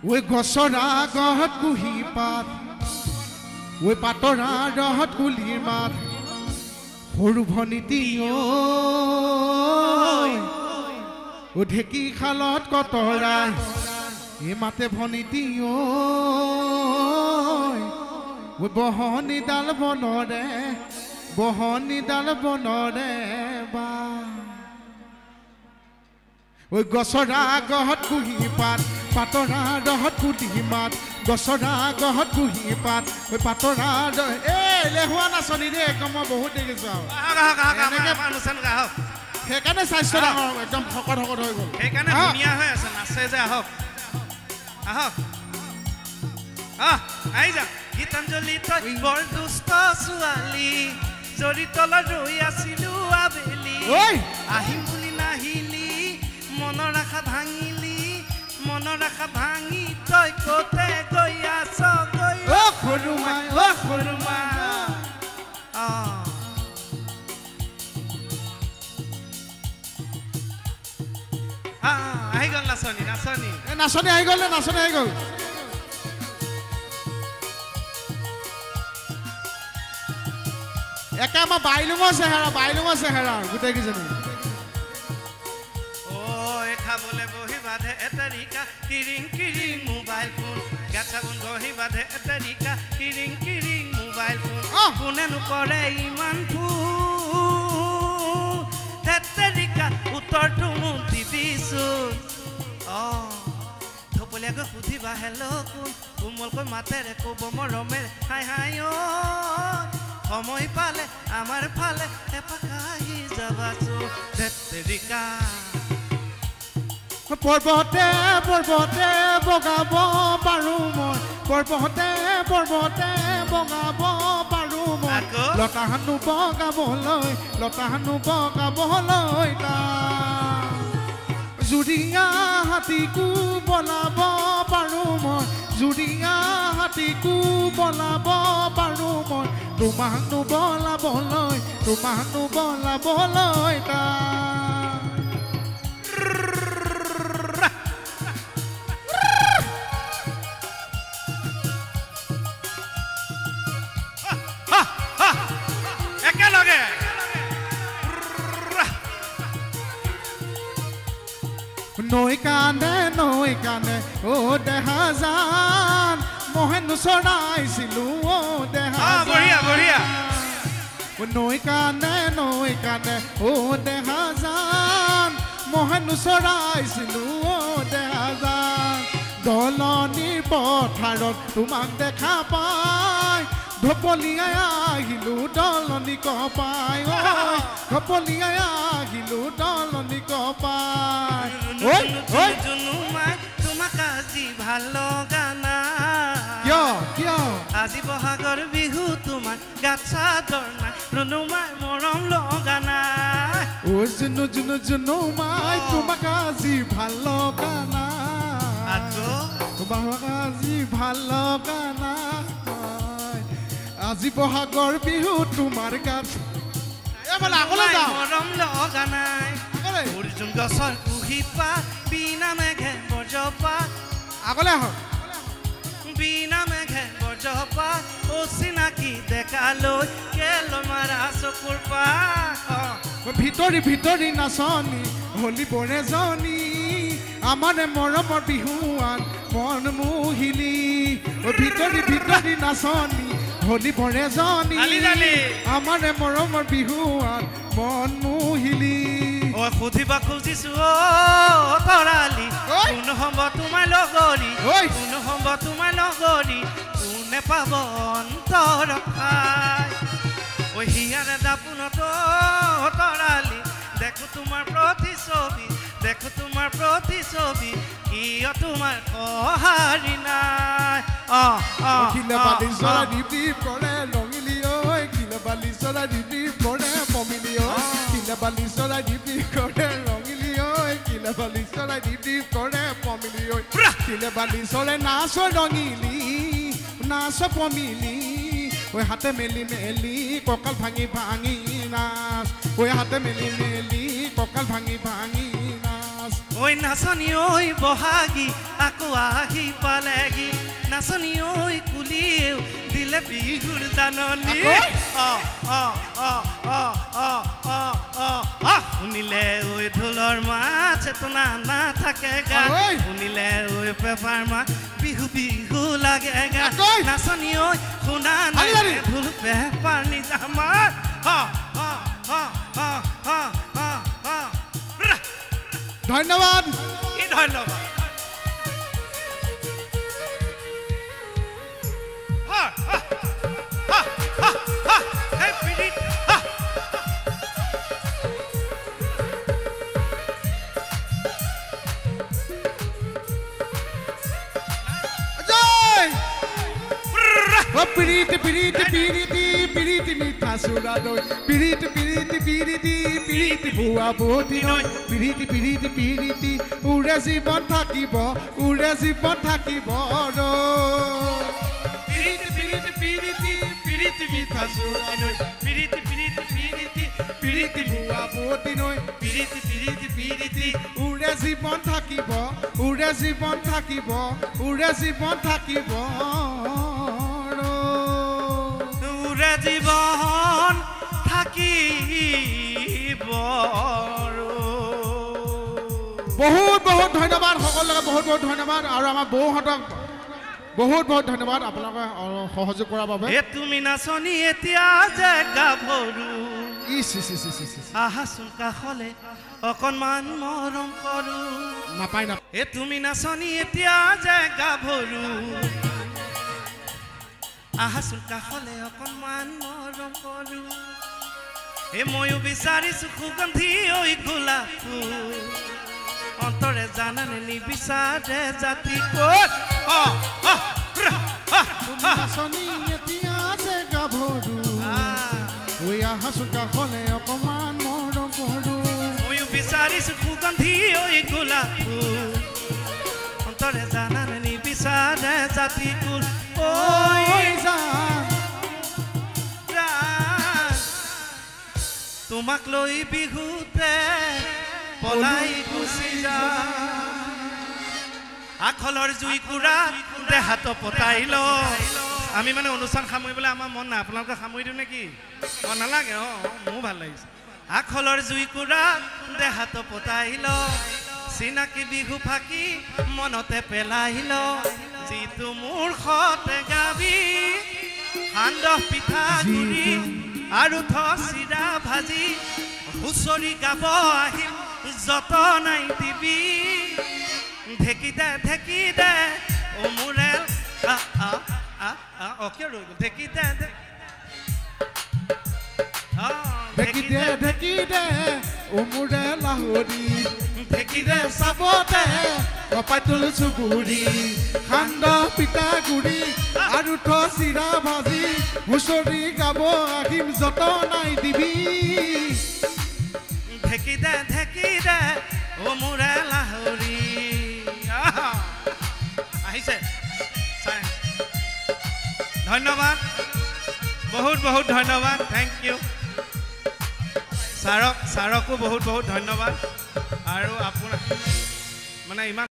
ঐ গছৰা গহত কুহি পাত ঐ পাতৰা ৰহত কুলিৰ মাত সৰু ভনীতি ঐ ঢেঁকী খালত কতৰা এই মাতে ভনীতি ঐ বহনীডাল বনৰে বা ঐ গছৰা গহত কুহি পাত পাতৰা ৰহত কুলি মাত গছৰা গহত কুহি পাত ঐ পাতৰা এলেহুৱা নাচনি দেই একদম মই বহুত দেখিছোঁ সেইকাৰণে স্বাস্থ্য একদম শকত হৈ গ'ল সেইকাৰণে ধুনীয়া হৈ আছে নাচে যে আহক আহক আহি যা গীতাঞ্জলি তই বৰ দুষ্ট ছোৱালী জৰি তলত ৰৈ আছিলো আবেলি আহিম বুলি নাহিলি মনৰ আশা ভাঙি তই কতে গৈ আছ গৈ সৰুমাই আহি গ'ল নাচনি আহি গ'ল একে আমাৰ বাইলুঙৰ চেহেৰা গোটেই কেইজনী খাবলৈ বহি বাঁধে এটাৰিকা কিৰিং মোবাইল ফোন গাছা গুণ বহি বাঁধে এটাৰিকা কিৰিং মোবাইল ফোন কোনে নকৰে ইমান ফোন এটাৰিকা উত্তৰটো মোক দিবিচোন থপলীয়াকৈ সুধিবা হেল্ল' কোন কোমলকৈ মাতেৰে ক'ব মৰমেৰে হাই সময় পালে আমাৰ ফালে এপাক আহি যাবাচোন এটাৰিকা পৰ্বতে বগাব পাৰোঁ মই পৰ্বতে বগাব পাৰোঁ মই লতাহানো বগাবলৈ জুৰিয়া হাতীকো বলাব পাৰোঁ মই তোমাকনো বলাবলৈ নৈ কানে ও দেহা জান মহেন চৰাইছিলো ও দেহা বঢ়িয়া নৈ কানে ও দেহা জান মহেন চৰাইছিলো ও দেহা জান দলনিৰ পথাৰত তোমাক দেখা পাই ধপলিয়াই আহিলো দলনি কপাই ধপলিয়াই আহিলো দলনি কপাই তোমাক আজি ভাল লগা নাই কিয় আজি বহাগৰ বিহু তোমাৰ গাত চাদৰ নাই ৰুনুমাই মৰম লগা নাই জুনু মাই তোমাক আজি ভাল লগা নাই তোমাক আজি ভাল লগা নাই আজি বহাগৰ বিহু তোমাৰ গাত মৰম লগা নাই অৰ্জুন গছৰ কুহি পাত বিনা মেঘে বজ্ৰপাত আগলে আহক বিনা মেঘে বজ্ৰপাত অচিনাকি দেখালৈ কেলৈ মাৰা চকুৰ পাত ভিতৰি নাচনি হলি বৰে জনী আমাৰে মৰমৰ বিহুৱান মন মোহিলি ভিতৰি নাচনি হলি বৰে জনী আমাৰে মৰমৰ বিহুৱান মন মোহিলি সুধিবা খুজিছো তৰালি কোন হ'ব তোমাৰ লগৰী কোনে পাব অন্তৰ খাই হিয়াৰে দাপোনত তৰালি দেখো তোমাৰ প্ৰতিছবি কিয় তোমাৰ সঁহাৰি নাই কিলে বালি চৰা দিবি পৰে ৰঙিলি ঐ কিলে বালি চৰা দিবি পৰে পমিলি ঐ কিলে বালি চৰা দিবি কৰে ৰঙিলি ঐ কিলে বালি চৰা দিবি কৰে পমিলি ঐ কিলে বালি চৰে নাচ ৰঙিলি নাচ পমিলি ঐ হাতে মেলি কঁকাল ভাঙি নাচ ঐ হাতে মেলি কঁকাল ভাঙি নাচ ঐ নাচনি ঐ বহাগী আকৌ আহি পাল নাচনী ঐ কুলিয়েও দিলে বিহুৰ জাননী শুনিলে ঐ ঢোলৰ মাত চেতনা নাথাকে গা শুনিলে ঐ পেপাৰ মাত বিহু বিহু লাগে গা নাচনী ঐ শুনা নাই ঢোল পেপাৰ নিজামাত ধন্যবাদ ধন্যবাদ Piriti piriti piriti piriti mita suradoi piriti piriti piriti piriti bua boti noi piriti piriti piriti ure jibon thakibo no piriti piriti piriti piriti mita suradoi piriti piriti piriti piriti bua boti noi piriti piriti piriti ure jibon thakibo জীবন থাকিব বহুত বহুত ধন্যবাদ সকলোকে বহুত বহুত ধন্যবাদ আৰু আমাৰ বৌহঁতক বহুত বহুত ধন্যবাদ আপোনালোকে সহযোগ কৰাৰ বাবে তুমি নাচনী এতিয়া যে গাভৰু আহাচোন কাষলে অকণমান মৰম কৰো নাপায় না তুমি নাচনী এতিয়া যে গাভৰু আহাচোন কাষলে অকণমান মৰম কৰো ময়ো বিচাৰিছো সুগন্ধি ঐ গোলাপ অন্তৰে জানানে নিবিচাৰে জাতি ক'ত নাচনী এতিয়া যে গাভৰু আহাচোন কাষলে অকণমান মৰম কৰো ময়ো বিচাৰিছো সুগন্ধি ঐ গোলাপ অন্তৰে জানানে নিবিচাৰে জাতি কুল তোমাক লৈ বিহুতে পলাই গুচি যা আখলৰ জুই কুৰা দেহাত পতাই ল আমি মানে অনুষ্ঠান সামৰিবলৈ আমাৰ মন নাই আপোনালোকে সামৰি দিওঁ নেকি নালাগে মোৰ ভাল লাগিছে আখলৰ জুই কুৰা দেহাত পতাই ল চিনাকি বিহু ফাকি মনতে পেলাই ল যিটো মোৰ সতে গাবি সান্দহ পিঠা গুৰি আৰু চিৰা ভাজি হুঁচৰি গাব আহিম যতনাই দিবি ঢেকি দে ও মোৰেল কিয় ৰৈ গ'ল ঢেকি দে ও মোৰেল লাহৰি ঢেকি দে চাবতে কপাইতুল চুবুৰি সান্দহ পিঠা গুৰি আৰু চিৰা ভাজি হুঁচৰি গাব আহিম যতনাই দিবি ঢেকি দে ও মোৰে লাহৰি আহিছে ধন্যবাদ বহুত বহুত ধন্যবাদ থেংক ইউ ছাৰকো বহুত বহুত ধন্যবাদ আৰু আপোনাৰ মানে ইমান